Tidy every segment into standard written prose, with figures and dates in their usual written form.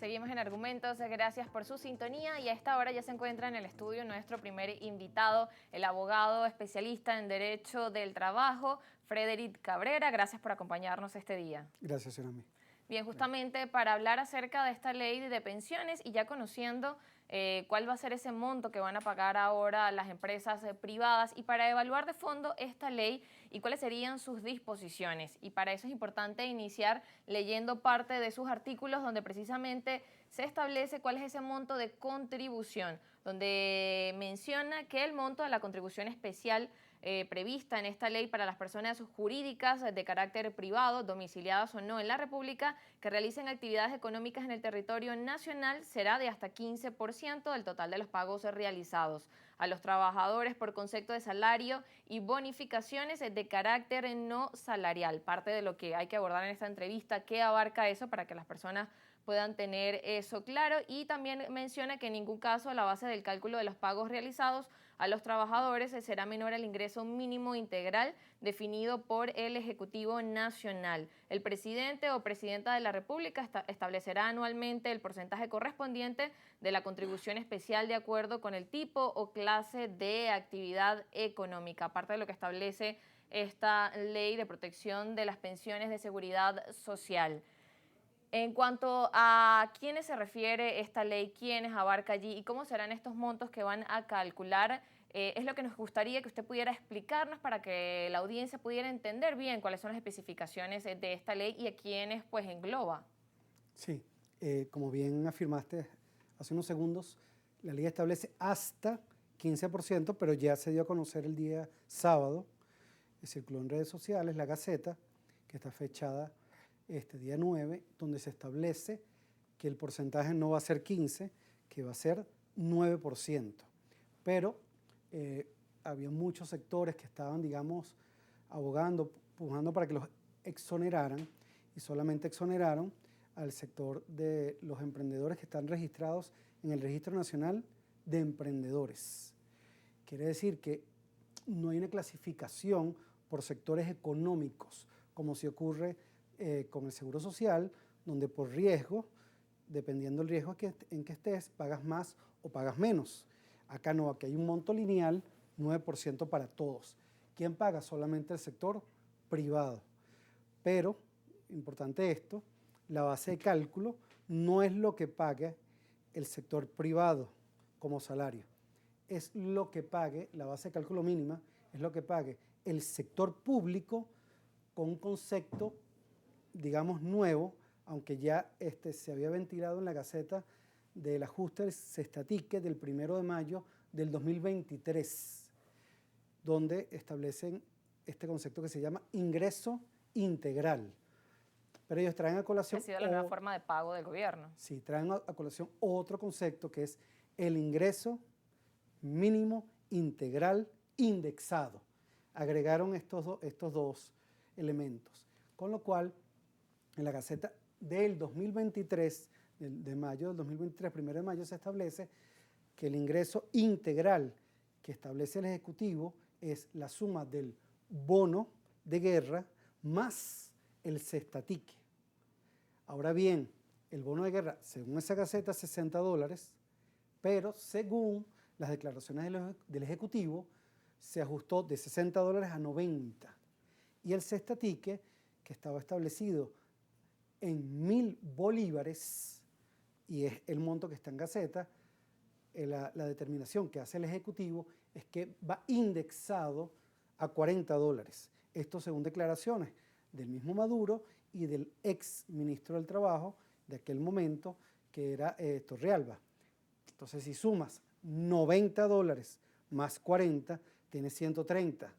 Seguimos en Argumentos, gracias por su sintonía y a esta hora ya se encuentra en el estudio nuestro primer invitado, el abogado especialista en Derecho del Trabajo, Frederick Cabrera. Gracias por acompañarnos este día. Gracias, Tsunami. Bien, justamente para hablar acerca de esta ley de pensiones y ya conociendo cuál va a ser ese monto que van a pagar ahora las empresas privadas y para evaluar de fondo esta ley y cuáles serían sus disposiciones. Y para eso es importante iniciar leyendo parte de sus artículos donde precisamente se establece cuál es ese monto de contribución, donde menciona que el monto de la contribución especial prevista en esta ley para las personas jurídicas de carácter privado, domiciliadas o no en la República, que realicen actividades económicas en el territorio nacional será de hasta 15% del total de los pagos realizados a los trabajadores por concepto de salario y bonificaciones de carácter no salarial. Parte de lo que hay que abordar en esta entrevista, ¿qué abarca eso para que las personas puedan tener eso claro? Y también menciona que en ningún caso la base del cálculo de los pagos realizados a los trabajadores será menor al ingreso mínimo integral definido por el Ejecutivo Nacional. El presidente o presidenta de la República establecerá anualmente el porcentaje correspondiente de la contribución especial de acuerdo con el tipo o clase de actividad económica, aparte de lo que establece esta ley de protección de las pensiones de seguridad social. En cuanto a quiénes se refiere esta ley, quiénes abarca allí y cómo serán estos montos que van a calcular, es lo que nos gustaría que usted pudiera explicarnos para que la audiencia pudiera entender bien cuáles son las especificaciones de esta ley y a quiénes pues engloba. Sí, como bien afirmaste hace unos segundos, la ley establece hasta 15%, pero ya se dio a conocer el día sábado, circuló en redes sociales la Gaceta, que está fechada este día 9, donde se establece que el porcentaje no va a ser 15, que va a ser 9%. Pero había muchos sectores que estaban, digamos, abogando, pujando para que los exoneraran y solamente exoneraron al sector de los emprendedores que están registrados en el Registro Nacional de Emprendedores. Quiere decir que no hay una clasificación por sectores económicos, como si ocurre con el Seguro Social, donde por riesgo, dependiendo del riesgo en que estés, pagas más o pagas menos. Acá no, aquí hay un monto lineal, 9% para todos. ¿Quién paga? Solamente el sector privado. Pero, importante esto, la base de cálculo no es lo que pague el sector privado como salario, es lo que pague, la base de cálculo mínima, es lo que pague el sector público con un concepto, digamos, nuevo, aunque ya se había ventilado en la Gaceta del ajuste del Cestatique del 1 de mayo del 2023, donde establecen este concepto que se llama ingreso integral. Pero ellos traen a colación... Ha sido la nueva forma de pago del gobierno. Sí, traen a colación otro concepto que es el ingreso mínimo integral indexado. Agregaron estos dos elementos, con lo cual en la Gaceta del 2023, de mayo del 2023, 1 de mayo, se establece que el ingreso integral que establece el Ejecutivo es la suma del bono de guerra más el cestatique. Ahora bien, el bono de guerra, según esa Gaceta, $60, pero según las declaraciones del Ejecutivo, se ajustó de $60 a 90. Y el cestatique, que estaba establecido en 1.000 bolívares, y es el monto que está en Gaceta, la determinación que hace el Ejecutivo es que va indexado a $40. Esto según declaraciones del mismo Maduro y del ex ministro del Trabajo de aquel momento, que era Torrealba. Entonces, si sumas $90 más 40, tienes $130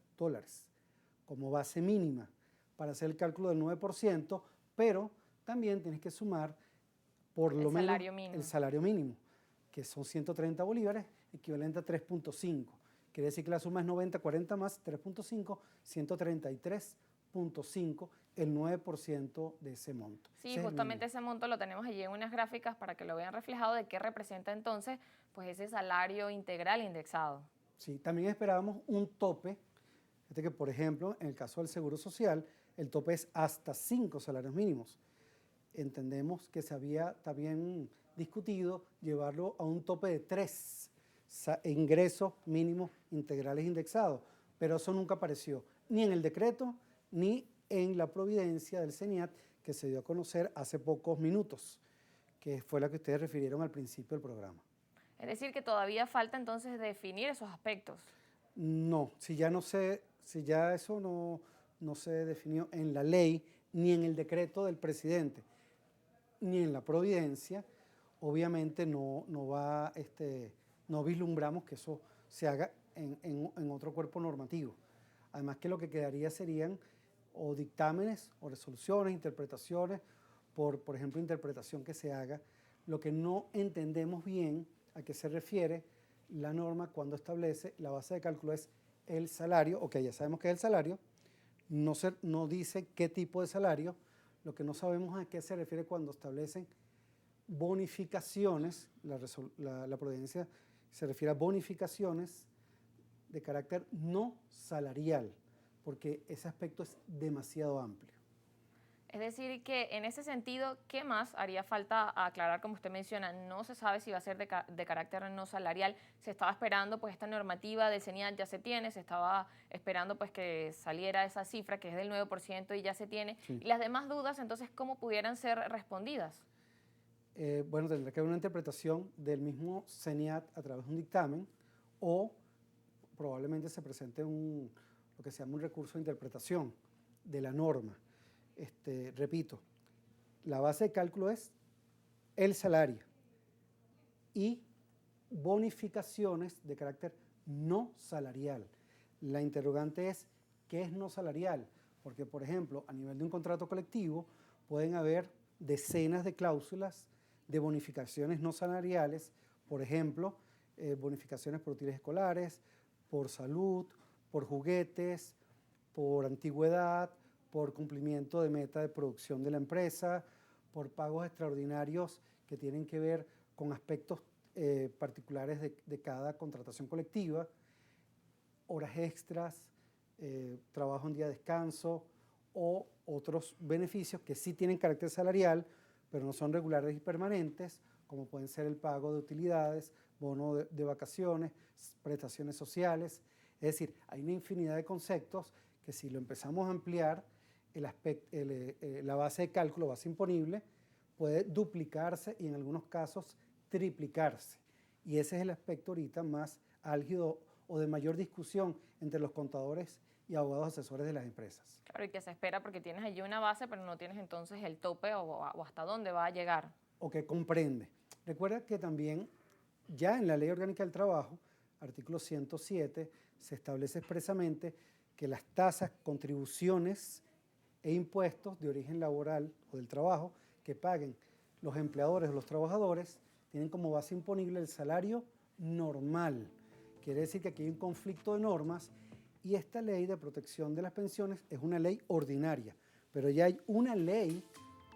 como base mínima para hacer el cálculo del 9%, pero también tienes que sumar por lo menos el salario mínimo, que son 130 bolívares, equivalente a 3.5. Quiere decir que la suma es 90, 40 más 3.5, 133.5, el 9% de ese monto. Sí, justamente ese monto lo tenemos allí en unas gráficas para que lo vean reflejado de qué representa entonces pues ese salario integral indexado. Sí, también esperábamos un tope. Fíjate que, por ejemplo, en el caso del Seguro Social, el tope es hasta 5 salarios mínimos. entendemos que se había también discutido llevarlo a un tope de 3 ingresos mínimos integrales indexados, pero eso nunca apareció, ni en el decreto, ni en la providencia del CENIAT, que se dio a conocer hace pocos minutos, que fue la que ustedes refirieron al principio del programa. Es decir, que todavía falta entonces definir esos aspectos. No, si ya eso no se definió en la ley, ni en el decreto del presidente, ni en la providencia, obviamente no vislumbramos que eso se haga en otro cuerpo normativo. Además que lo que quedaría serían o dictámenes o resoluciones, interpretaciones, por ejemplo, interpretación que se haga. Lo que no entendemos bien a qué se refiere la norma cuando establece la base de cálculo es el salario, ok, ya sabemos que es el salario, no dice qué tipo de salario, lo que no sabemos a qué se refiere cuando establecen bonificaciones, la providencia se refiere a bonificaciones de carácter no salarial, porque ese aspecto es demasiado amplio. Es decir, que en ese sentido, ¿qué más haría falta aclarar? Como usted menciona, no se sabe si va a ser de carácter no salarial. Se estaba esperando, pues esta normativa del CENIAT ya se tiene, se estaba esperando pues que saliera esa cifra que es del 9% y ya se tiene. Sí. Y las demás dudas, entonces, ¿cómo pudieran ser respondidas? Bueno, tendrá que haber una interpretación del mismo CENIAT a través de un dictamen o probablemente se presente lo que se llama un recurso de interpretación de la norma. Repito, la base de cálculo es el salario y bonificaciones de carácter no salarial. La interrogante es, ¿qué es no salarial? Porque, por ejemplo, a nivel de un contrato colectivo pueden haber decenas de cláusulas de bonificaciones no salariales, por ejemplo, bonificaciones por útiles escolares, por salud, por juguetes, por antigüedad, por cumplimiento de meta de producción de la empresa, por pagos extraordinarios que tienen que ver con aspectos particulares de cada contratación colectiva, horas extras, trabajo en día de descanso o otros beneficios que sí tienen carácter salarial, pero no son regulares y permanentes, como pueden ser el pago de utilidades, bono de vacaciones, prestaciones sociales. Es decir, hay una infinidad de conceptos que si lo empezamos a ampliar, la base de cálculo, base imponible, puede duplicarse y en algunos casos triplicarse. Y ese es el aspecto ahorita más álgido o de mayor discusión entre los contadores y abogados asesores de las empresas. Claro, y que se espera porque tienes allí una base, pero no tienes entonces el tope o hasta dónde va a llegar. O que comprende. Recuerda que también ya en la Ley Orgánica del Trabajo, artículo 107, se establece expresamente que las tasas, contribuciones e impuestos de origen laboral o del trabajo que paguen los empleadores o los trabajadores tienen como base imponible el salario normal. Quiere decir que aquí hay un conflicto de normas y esta ley de protección de las pensiones es una ley ordinaria, pero ya hay una ley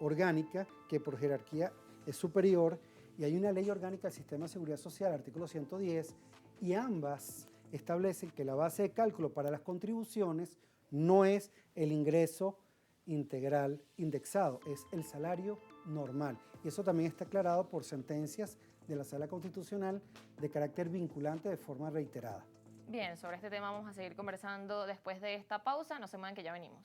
orgánica que por jerarquía es superior y hay una ley orgánica del Sistema de Seguridad Social, artículo 110, y ambas establecen que la base de cálculo para las contribuciones no es el ingreso integral indexado, es el salario normal. Y eso también está aclarado por sentencias de la Sala Constitucional de carácter vinculante de forma reiterada. Bien, sobre este tema vamos a seguir conversando después de esta pausa. No se muevan que ya venimos.